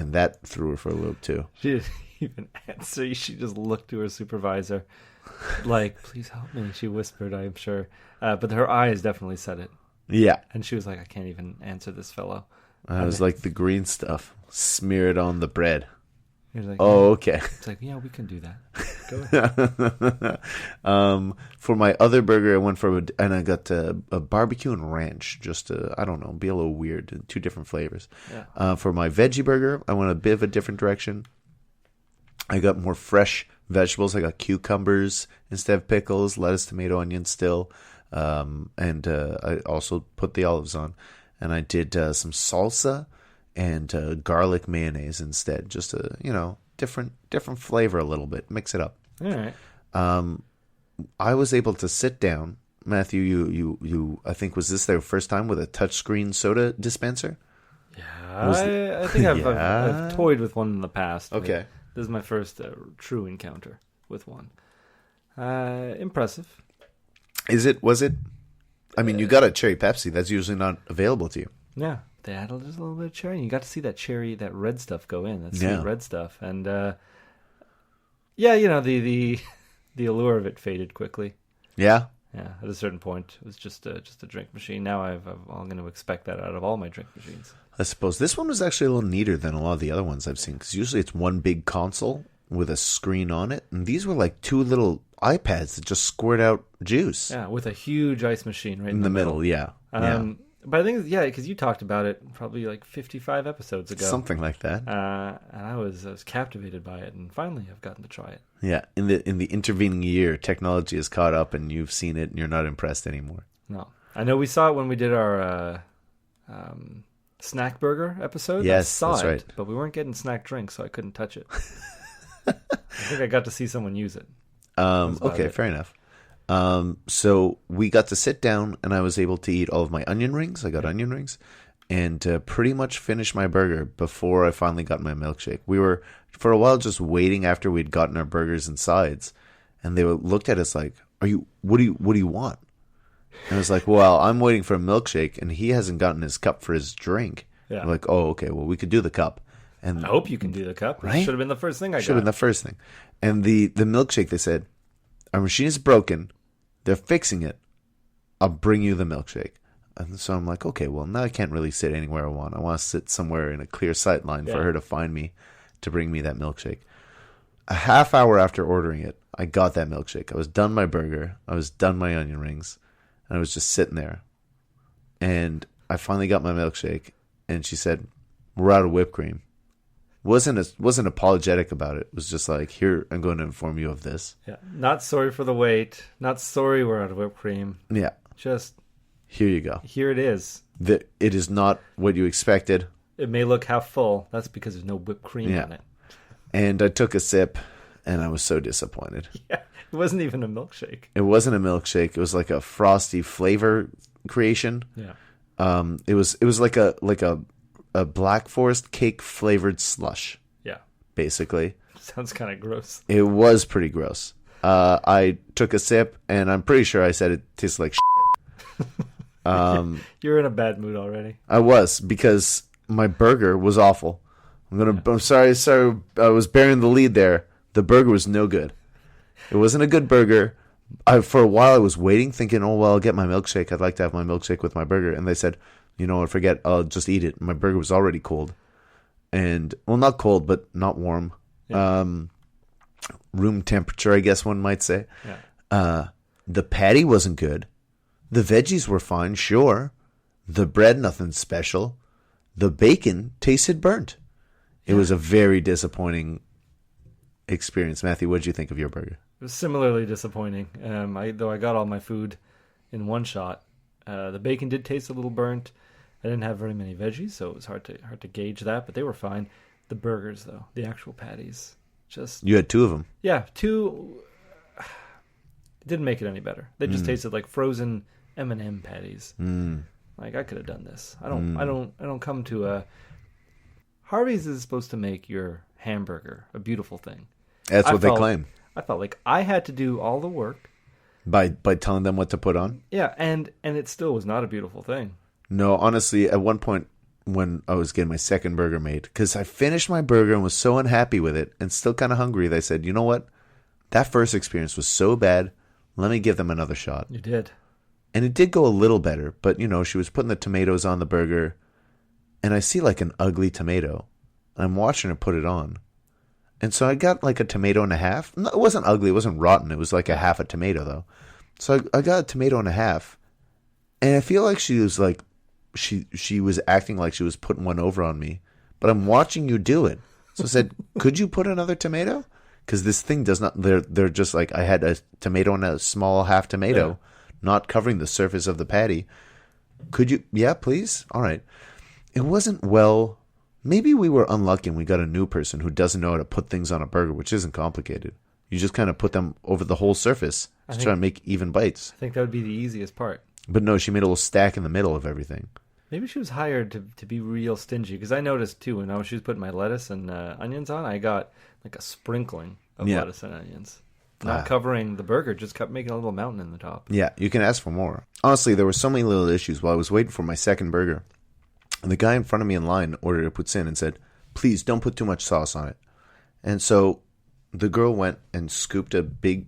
And that threw her for a loop, too. She didn't even answer. She just looked to her supervisor like, please help me, she whispered, I'm sure. But her eyes definitely said it. Yeah. And she was like, I can't even answer this fellow. I was like, the green stuff. Smear it on the bread. Like, oh, okay. It's like, yeah, we can do that. Go ahead. For my other burger, I went for and I got a barbecue and ranch. Just I don't know, be a little weird. 2 different flavors. Yeah. For my veggie burger, I went a bit of a different direction. I got more fresh vegetables. I got cucumbers instead of pickles, lettuce, tomato, onion still. And I also put the olives on. And I did some salsa and garlic mayonnaise instead. Just a, different flavor a little bit. Mix it up. All right. I was able to sit down. Matthew, you I think, was this their first time with a touchscreen soda dispenser? Yeah, I think I've toyed with one in the past. Okay. This is my first true encounter with one. Impressive. Was it? I mean, you got a cherry Pepsi. That's usually not available to you. Yeah. They added just a little bit of cherry. And you got to see that cherry, that red stuff go in. That sweet red stuff. And, the allure of it faded quickly. Yeah? Yeah, at a certain point, it was just a drink machine. Now I'm going to expect that out of all my drink machines. I suppose this one was actually a little neater than a lot of the other ones I've seen. Because usually it's one big console with a screen on it. And these were like 2 little iPads that just squirt out juice. Yeah, with a huge ice machine right in the middle. Yeah. But I think, because you talked about it probably like 55 episodes ago. Something like that. And I was captivated by it, and finally I've gotten to try it. Yeah, in the intervening year, technology has caught up, and you've seen it, and you're not impressed anymore. No. I know we saw it when we did our snack burger episode. Yes, I saw that's it, right. But we weren't getting snack drinks, so I couldn't touch it. I think I got to see someone use it. Okay, fair enough. So we got to sit down, and I was able to eat all of my onion rings. I got onion rings, and pretty much finish my burger before I finally got my milkshake. We were for a while just waiting after we'd gotten our burgers and sides, and they looked at us like, what do you want?" And I was like, "Well, I'm waiting for a milkshake, and he hasn't gotten his cup for his drink." Yeah. I'm like, "Oh, okay. Well, we could do the cup." And I hope you can do the cup. Right? Should have been the first thing I got. Should have been the first thing. And the milkshake, they said, "Our machine is broken. They're fixing it. I'll bring you the milkshake." And so I'm like, okay, well, now I can't really sit anywhere I want. I want to sit somewhere in a clear sight line for her to find me to bring me that milkshake. A half hour after ordering it, I got that milkshake. I was done my burger. I was done my onion rings. And I was just sitting there. And I finally got my milkshake. And she said, "We're out of whipped cream." Wasn't apologetic about it. It was just like, "Here, I'm going to inform you of this." Yeah. Not sorry for the wait. Not sorry we're out of whipped cream. Yeah. Just here you go. Here it is. It is not what you expected. It may look half full. That's because there's no whipped cream on it. And I took a sip, and I was so disappointed. Yeah. It wasn't even a milkshake. It wasn't a milkshake. It was like a frosty flavor creation. Yeah. It was like a Black Forest cake flavored slush. Yeah. Basically. Sounds kind of gross. It was pretty gross. I took a sip, and I'm pretty sure I said it tastes like shit. You're in a bad mood already. I was, because my burger was awful. I'm sorry, I was bearing the lead there. The burger was no good. It wasn't a good burger. For a while I was waiting, thinking, "Oh, well, I'll get my milkshake. I'd like to have my milkshake with my burger." And they said, "You know what, forget, I'll just eat it." My burger was already cold. And, well, not cold, but not warm. Yeah. Room temperature, I guess one might say. Yeah. The patty wasn't good. The veggies were fine, sure. The bread, nothing special. The bacon tasted burnt. It was a very disappointing experience. Matthew, what did you think of your burger? It was similarly disappointing. Though I got all my food in one shot. The bacon did taste a little burnt. I didn't have very many veggies, so it was hard to gauge that, but they were fine. The burgers, though, the actual patties, just... You had 2 of them. Yeah, 2... It didn't make it any better. They just tasted like frozen M&M patties. Like, I could have done this. I don't come to a... Harvey's is supposed to make your hamburger a beautiful thing. That's what they claim. I felt like I had to do all the work. By telling them what to put on? Yeah, and it still was not a beautiful thing. No, honestly, at one point, when I was getting my second burger made, because I finished my burger and was so unhappy with it and still kind of hungry that I said, you know what? That first experience was so bad. Let me give them another shot. You did. And it did go a little better, but she was putting the tomatoes on the burger, and I see like an ugly tomato, and I'm watching her put it on. And so I got like a tomato and a half. No, it wasn't ugly. It wasn't rotten. It was like a half a tomato though. So I got a tomato and a half, and I feel like she was like, she was acting like she was putting one over on me, but I'm watching you do it. So I said, could you put another tomato? Because this thing does not, they're just like, I had a tomato and a small half tomato, not covering the surface of the patty. Could you, yeah, please? All right. It wasn't well, maybe we were unlucky and we got a new person who doesn't know how to put things on a burger, which isn't complicated. You just kind of put them over the whole surface to try to make even bites. I think that would be the easiest part. But no, she made a little stack in the middle of everything. Maybe she was hired to be real stingy, because I noticed too when she was putting my lettuce and onions on, I got like a sprinkling of lettuce and onions. Not covering the burger, just kept making a little mountain in the top. Yeah, you can ask for more. Honestly, there were so many little issues while I was waiting for my second burger. And the guy in front of me in line ordered a poutine and said, please don't put too much sauce on it. And so the girl went and scooped a big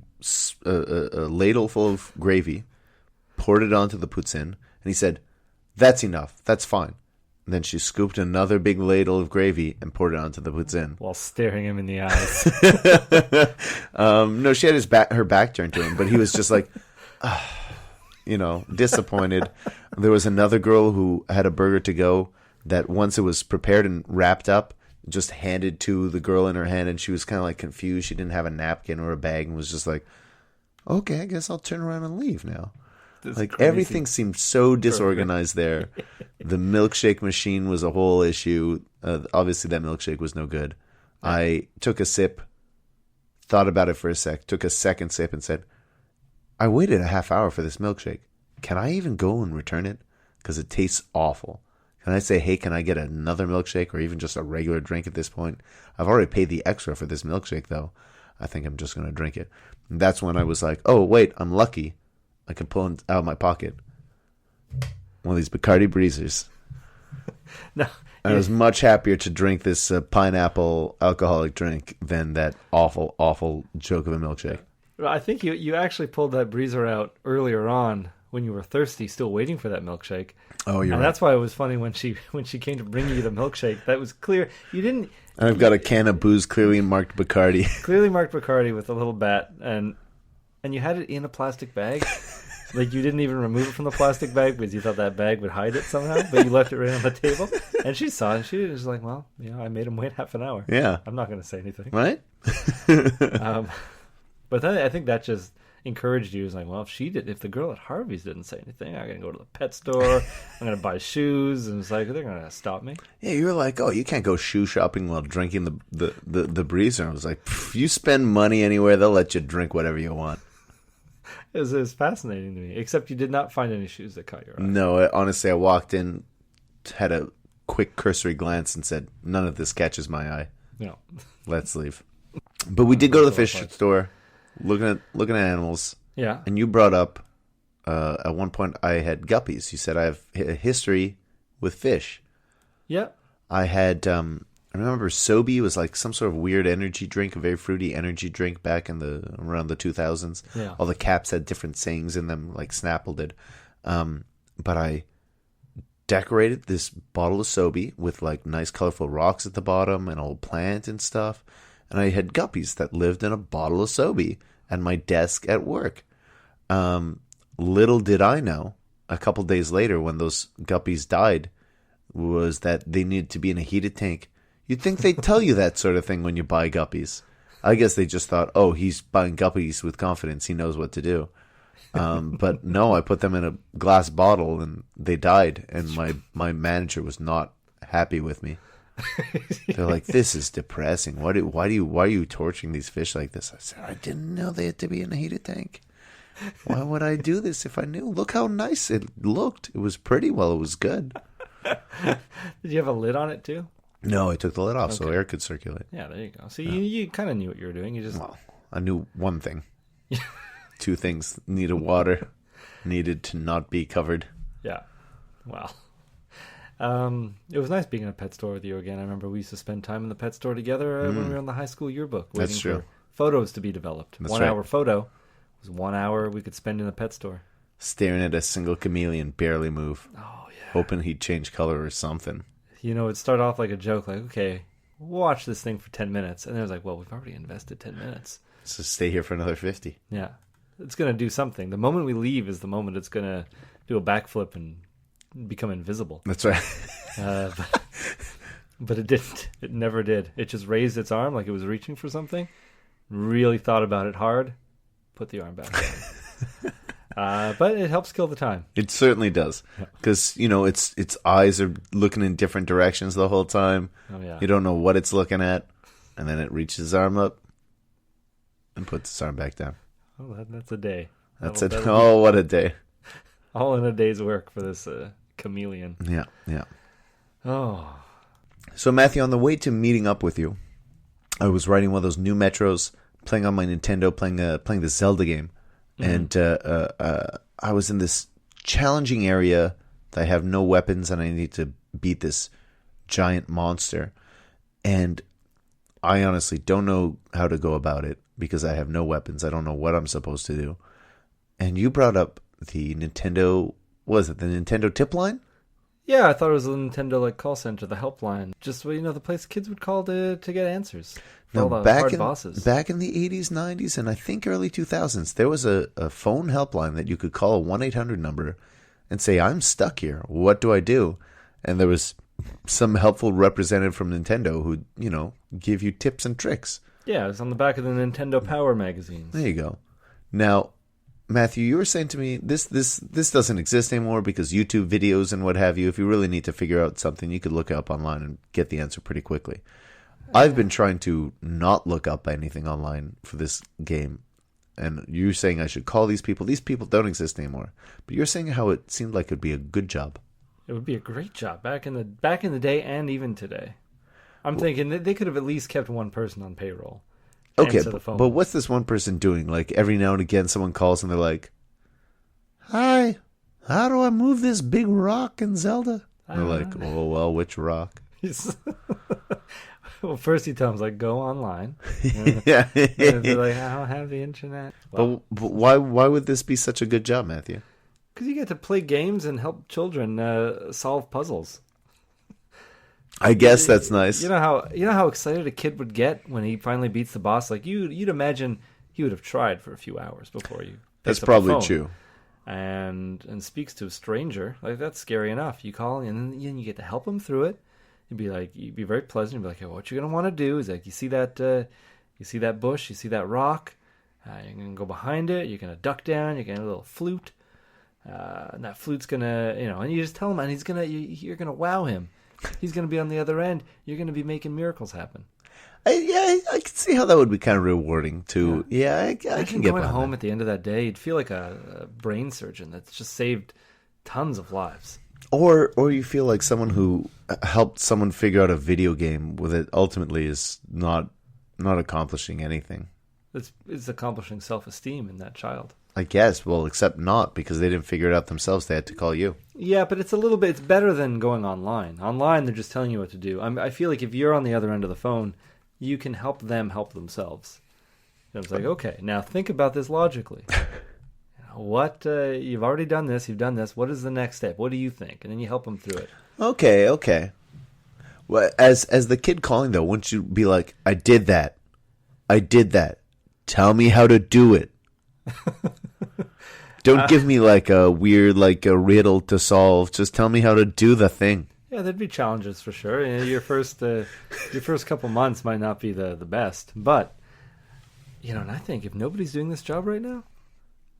a ladle full of gravy, poured it onto the poutine, and he said, that's enough. That's fine. And then she scooped another big ladle of gravy and poured it onto the poutine. While staring him in the eyes. No, she had her back turned to him, but he was just like, disappointed. There was another girl who had a burger to go that once it was prepared and wrapped up, just handed to the girl in her hand, and she was kind of like confused. She didn't have a napkin or a bag and was just like, okay, I guess I'll turn around and leave now. Like crazy. Everything seemed so disorganized there. The milkshake machine was a whole issue. Obviously, that milkshake was no good. I took a sip, thought about it for a sec, took a second sip and said, I waited a half hour for this milkshake. Can I even go and return it? Because it tastes awful. Can I say, hey, can I get another milkshake or even just a regular drink at this point? I've already paid the extra for this milkshake, though. I think I'm just going to drink it. And that's when I was like, oh, wait, I'm lucky. I can pull it out of my pocket one of these Bacardi Breezers. No, I was much happier to drink this pineapple alcoholic drink than that awful, awful joke of a milkshake. I think you actually pulled that breezer out earlier on when you were thirsty, still waiting for that milkshake. Oh, you're right. And that's why it was funny when she came to bring you the milkshake. That was clear. You didn't. And I've got a can of booze clearly marked Bacardi. Clearly marked Bacardi with a little bat, and you had it in a plastic bag. Like, you didn't even remove it from the plastic bag because you thought that bag would hide it somehow, but you left it right on the table. And she saw it, and she was like, well, I made him wait half an hour. Yeah. I'm not going to say anything. Right? But then I think that just encouraged you. It was like, well, if the girl at Harvey's didn't say anything, I'm going to go to the pet store, I'm going to buy shoes, and it's like, they're going to stop me. Yeah, you were like, oh, you can't go shoe shopping while drinking the breezer. I was like, you spend money anywhere, they'll let you drink whatever you want. It was fascinating to me, except you did not find any shoes that caught your eye. No, honestly, I walked in, had a quick cursory glance, and said, none of this catches my eye. No. Let's leave. But we did go to the fish store, looking at animals. Yeah. And you brought up, at one point, I had guppies. You said I have a history with fish. Yeah. I had... I remember Sobe was like some sort of weird energy drink, a very fruity energy drink back in around the 2000s. Yeah. All the caps had different sayings in them, like Snapple did. But I decorated this bottle of Sobe with like nice colorful rocks at the bottom and an old plant and stuff. And I had guppies that lived in a bottle of Sobe at my desk at work. Little did I know, a couple days later when those guppies died, was that they needed to be in a heated tank. You'd think they'd tell you that sort of thing when you buy guppies. I guess they just thought, oh, he's buying guppies with confidence. He knows what to do. But no, I put them in a glass bottle and they died. And my manager was not happy with me. They're like, this is depressing. Why are you torturing these fish like this? I said, I didn't know they had to be in a heated tank. Why would I do this if I knew? Look how nice it looked. It was pretty. Well, it was good. Did you have a lid on it too? No, I took the lid off so air could circulate. Yeah, there you go. So you kind of knew what you were doing. Well, I knew one thing. Two things. Needed water. Needed to not be covered. Yeah. Well. It was nice being in a pet store with you again. I remember we used to spend time in the pet store together when we were in the high school yearbook, waiting That's true. for photos to be developed. That's 1 right. hour photo was 1 hour we could spend in a pet store. Staring at a single chameleon barely move, Oh yeah. hoping he'd change color or something. You know, it'd start off like a joke, like, okay, we'll watch this thing for 10 minutes. And then it was like, well, we've already invested 10 minutes. So stay here for another 50. Yeah. It's going to do something. The moment we leave is the moment it's going to do a backflip and become invisible. That's right. But it didn't. It never did. It just raised its arm like it was reaching for something, really thought about it hard, put the arm back down. But it helps kill the time. It certainly does. Because, its eyes are looking in different directions the whole time. Oh, yeah. You don't know what it's looking at. And then it reaches its arm up and puts its arm back down. Oh, that's a day. That's it. Oh, what a day. All in a day's work for this chameleon. Yeah, yeah. Oh. So, Matthew, on the way to meeting up with you, I was riding one of those new Metros, playing on my Nintendo, playing the Zelda game. And I was in this challenging area that I have no weapons and I need to beat this giant monster. And I honestly don't know how to go about it because I have no weapons. I don't know what I'm supposed to do. And you brought up the Nintendo, was it the Nintendo tip line? Yeah, I thought it was the Nintendo call center, the helpline. Just the place kids would call to get answers for all the hard bosses. Back in the 80s, 90s, and I think early 2000s, there was a phone helpline that you could call a 1-800 number and say, I'm stuck here. What do I do? And there was some helpful representative from Nintendo who'd, give you tips and tricks. Yeah, it's on the back of the Nintendo Power magazines. There you go. Now, Matthew, you were saying to me, this doesn't exist anymore because YouTube videos and what have you, if you really need to figure out something, you could look up online and get the answer pretty quickly. I've been trying to not look up anything online for this game, and you're saying I should call these people. These people don't exist anymore. But you're saying how it seemed like it would be a good job. It would be a great job back in the day and even today. I'm thinking that they could have at least kept one person on payroll. Okay, Answer the phone. but what's this one person doing? Like every now and again someone calls and they're like, hi, how do I move this big rock in Zelda? And they're like, oh, well, which rock? Well, first you tell them, go online. Yeah. And they're like, I don't have the internet. Well, But why would this be such a good job, Matthew? because you get to play games and help children solve puzzles. I guess that's nice. You know how excited a kid would get when he finally beats the boss. Like you'd imagine he would have tried for a few hours before you. That's picks up the probably phone true. And speaks to a stranger. Like that's scary enough. You call and then you get to help him through it. You'd be very pleasant. You'd be like, hey, what you're gonna want to do is you see that bush, you see that rock. You're gonna go behind it. You're gonna duck down. You're gonna get a little flute. And that flute's gonna, and you just tell him, and you're gonna wow him. He's gonna be on the other end. You're gonna be making miracles happen. I can see how that would be kind of rewarding too. Yeah, I can get going behind home that. at the end of that day. You'd feel like a brain surgeon that's just saved tons of lives. Or you feel like someone who helped someone figure out a video game with it ultimately is not accomplishing anything. It's accomplishing self-esteem in that child. I guess. Well, except not, because they didn't figure it out themselves. They had to call you. Yeah, but it's better than going online. Online, they're just telling you what to do. I feel like if you're on the other end of the phone, you can help them help themselves. And it's like, okay, now think about this logically. What you've already done this, you've done this. What is the next step? What do you think? And then you help them through it. Okay. Well, as the kid calling though, wouldn't you be like, I did that. Tell me how to do it. Don't give me a weird a riddle to solve. Just tell me how to do the thing. Yeah, there'd be challenges for sure. Your first couple months might not be the best, but and I think if nobody's doing this job right now,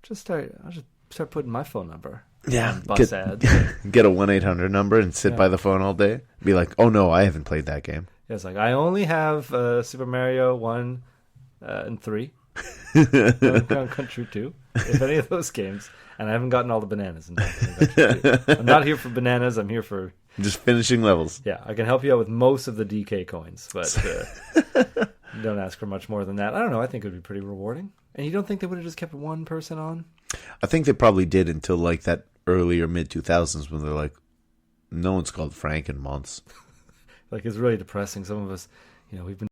I'll just start putting my phone number. Yeah, on bus ads. Get a 1-800 number and sit by the phone all day. Be like, oh no, I haven't played that game. Yeah, it's like I only have Super Mario 1 and 3. Donkey Country 2, if any of those games, and I haven't gotten all the bananas in Donkey Country 2. I'm not here for bananas. I'm here for just finishing levels. Yeah, I can help you out with most of the DK coins, but don't ask for much more than that. I don't know. I think it would be pretty rewarding. And you don't think they would have just kept one person on? I think they probably did until that early or mid 2000s when they're like, No one's called Frank in months. Like, it's really depressing. Some of us, we've been